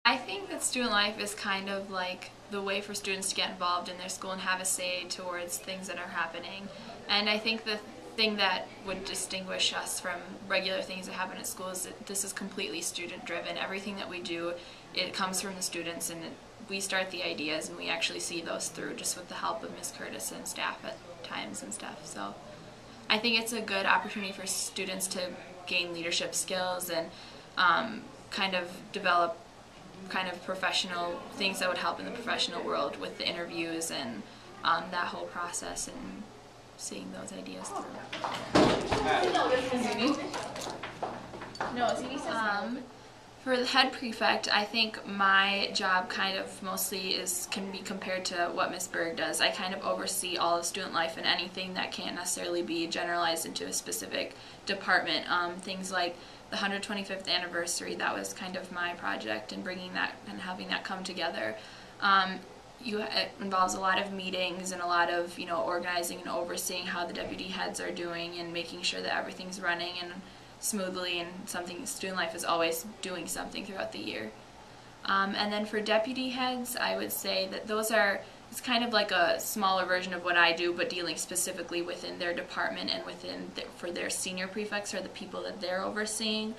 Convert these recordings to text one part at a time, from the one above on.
I think that student life is kind of like the way for students to get involved in their school and have a say towards things that are happening. And I think the thing that would distinguish us from regular things that happen at school is that this is completely student driven. Everything that we do, it comes from the students, and we start the ideas and we actually see those through just with the help of Ms. Curtis and staff at times and stuff. So I think it's a good opportunity for students to gain leadership skills and kind of develop kind of professional things that would help in the professional world with the interviews and that whole process and seeing those ideas through. For the head prefect, I think my job kind of mostly can be compared to what Ms. Berg does. I kind of oversee all of student life and anything that can't necessarily be generalized into a specific department. Things like the 125th anniversary, that was kind of my project, and bringing that and having that come together. It involves a lot of meetings and a lot of organizing and overseeing how the deputy heads are doing and making sure that everything's running and smoothly, and student life is always doing something throughout the year. And then for deputy heads, I would say that it's kind of like a smaller version of what I do, but dealing specifically within their department and for their senior prefects or the people that they're overseeing,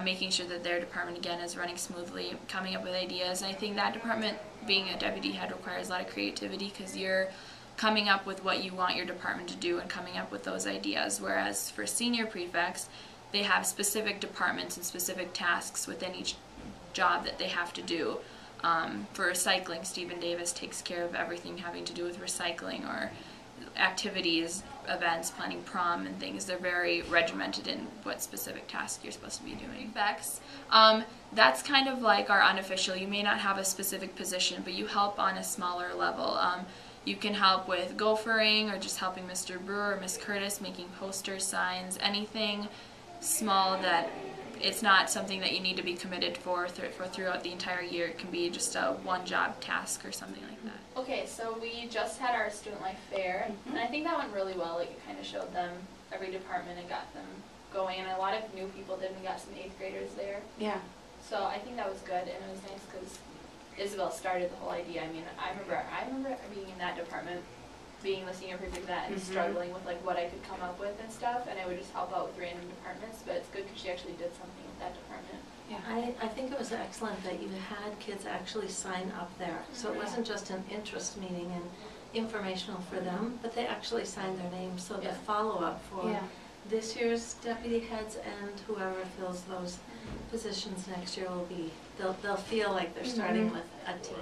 making sure that their department again is running smoothly, coming up with ideas. And I think that department, being a deputy head, requires a lot of creativity because you're coming up with what you want your department to do and coming up with those ideas, whereas for senior prefects, they have specific departments and specific tasks within each job that they have to do. For recycling, Stephen Davis takes care of everything having to do with recycling or activities, events, planning prom and things. They're very regimented in what specific task you're supposed to be doing. Prefects, that's kind of like our unofficial. You may not have a specific position, but you help on a smaller level. You can help with gophering or just helping Mr. Brewer or Ms. Curtis making posters, signs, anything small that it's not something that you need to be committed for throughout the entire year. It can be just a one-job task or something like that. Okay, so we just had our student life fair, and I think that went really well. Like, it kind of showed them every department and got them going, and a lot of new people did. We got some 8th graders there. Yeah. So I think that was good, and it was nice because Isabel started the whole idea. I mean, I remember being in that department, being the senior prefect of that, and struggling with like what I could come up with and stuff, and I would just help out with random departments, but it's good because she actually did something with that department. Yeah, I think it was excellent that you had kids actually sign up there. So it wasn't just an interest meeting and informational for them, but they actually signed their names. So the follow-up for this year's deputy heads and whoever fills those positions next year will be, they'll feel like they're starting with a team.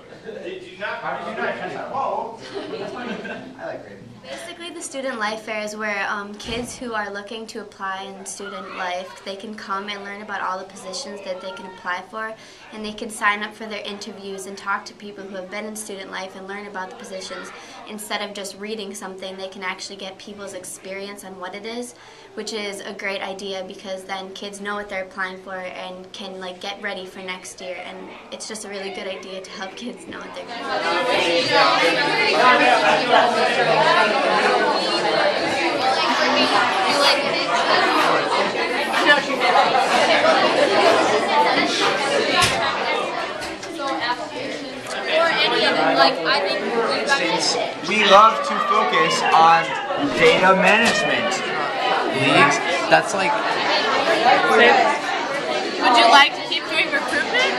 I like reading. Basically, the Student Life Fair is where kids who are looking to apply in student life, they can come and learn about all the positions that they can apply for, and they can sign up for their interviews and talk to people who have been in student life and learn about the positions. Instead of just reading something, they can actually get people's experience on what it is, which is a great idea because then kids know what they're applying for and can like get ready for next year, and it's just a really good idea to help kids know what they're going to do. We love to focus on data management leagues. That's like. Would you like to keep doing recruitment?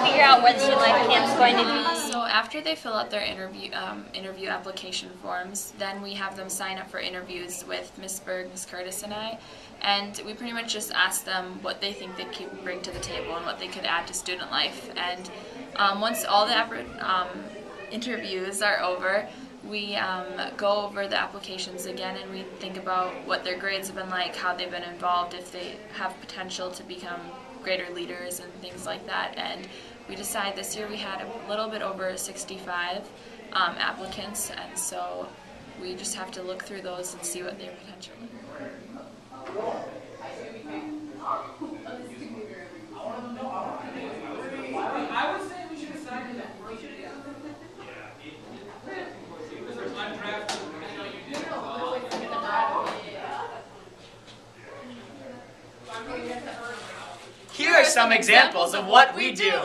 Figure out what student life camp's going to be. So after they fill out their interview application forms, then we have them sign up for interviews with Ms. Berg, Ms. Curtis, and I. And we pretty much just ask them what they think they could bring to the table and what they could add to student life. And once all the interviews are over, we go over the applications again and we think about what their grades have been like, how they've been involved, if they have potential to become greater leaders and things like that. And we decide this year we had a little bit over 65 applicants, and so we just have to look through those and see what their potential is. I would say we should have signed that. Here some examples of what we do.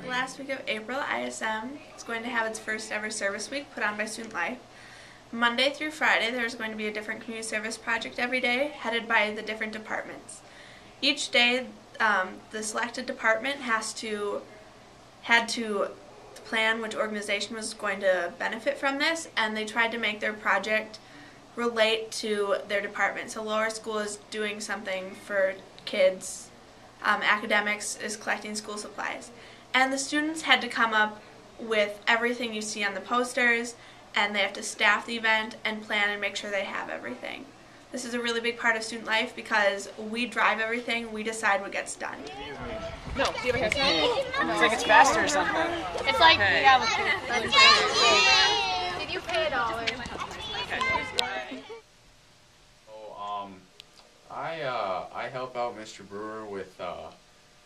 Last week of April, ISM is going to have its first ever service week put on by Student Life. Monday through Friday, there's going to be a different community service project every day, headed by the different departments. Each day, the selected department had to plan which organization was going to benefit from this, and they tried to make their project relate to their department. So lower school is doing something for kids, academics is collecting school supplies. And the students had to come up with everything you see on the posters, and they have to staff the event and plan and make sure they have everything. This is a really big part of student life because we drive everything, we decide what gets done. No, do you have a haircut? It's like it's faster or something. It's like, yeah. Did you pay $1? I help out Mr. Brewer with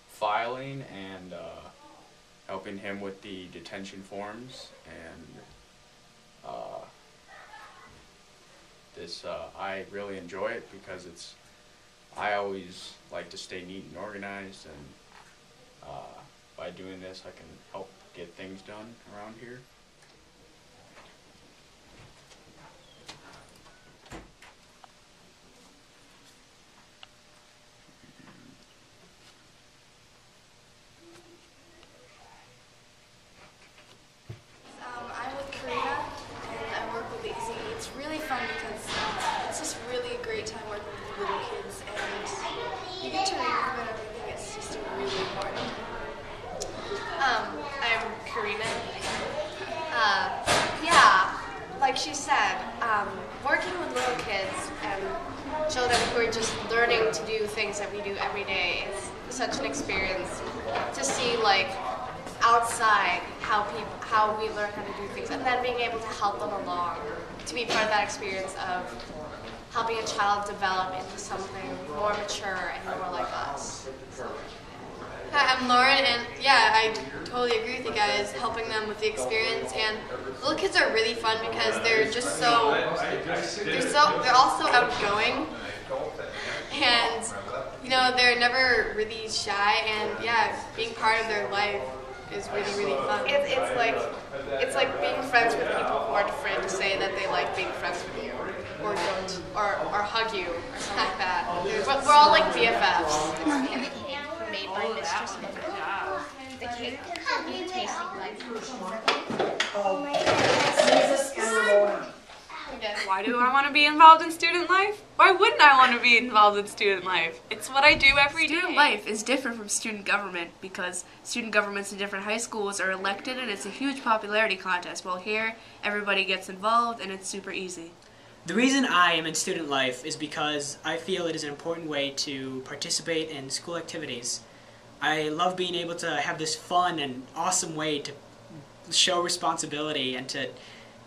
filing and helping him with the detention forms, and I really enjoy it because I always like to stay neat and organized, and by doing this I can help get things done around here. I'm with Karina, and I work with AZ. It's really fun because it's just really a great time working with little kids, and you get to remember everything. It's just really important. I'm Karina. Yeah, like she said, working with little kids and children who are just learning to do things that we do every day is such an experience to see, like, outside how we learn how to do things, and then being able to help them along, to be part of that experience of helping a child develop into something more mature and more like us. Hi, I'm Lauren, and yeah, I totally agree with you guys, helping them with the experience. And little kids are really fun because they're just they're all so outgoing, and they're never really shy, and yeah, being part of their life is really, really fun. It's like being friends with people who aren't afraid to say that they like being friends with you, or don't, or hug you, or something like that. We're all like BFFs. Made by Mr. Smith. The cake tasting like Why do I want to be involved in student life? Why wouldn't I want to be involved in student life? It's what I do every day. Student life is different from student government because student governments in different high schools are elected and it's a huge popularity contest. While here, everybody gets involved and it's super easy. The reason I am in student life is because I feel it is an important way to participate in school activities. I love being able to have this fun and awesome way to show responsibility and to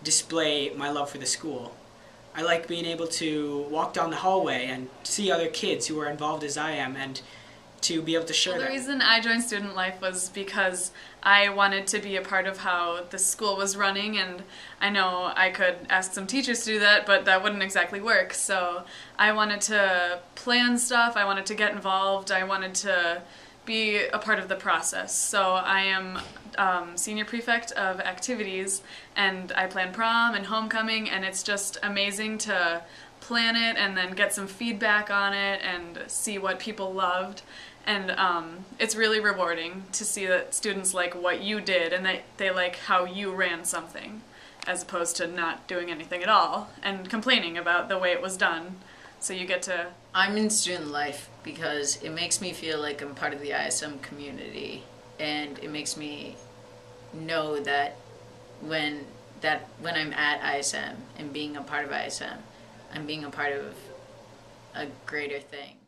display my love for the school. I like being able to walk down the hallway and see other kids who are involved as I am, and to be able to share that. The reason I joined student life was because I wanted to be a part of how the school was running, and I know I could ask some teachers to do that, but that wouldn't exactly work. So I wanted to plan stuff, I wanted to get involved, I wanted to be a part of the process. So I am senior prefect of activities, and I plan prom and homecoming, and it's just amazing to plan it and then get some feedback on it and see what people loved. And it's really rewarding to see that students like what you did and that they like how you ran something, as opposed to not doing anything at all and complaining about the way it was done. So you get to... I'm in student life because it makes me feel like I'm part of the ISM community, and it makes me know that when I'm at ISM and being a part of ISM, I'm being a part of a greater thing.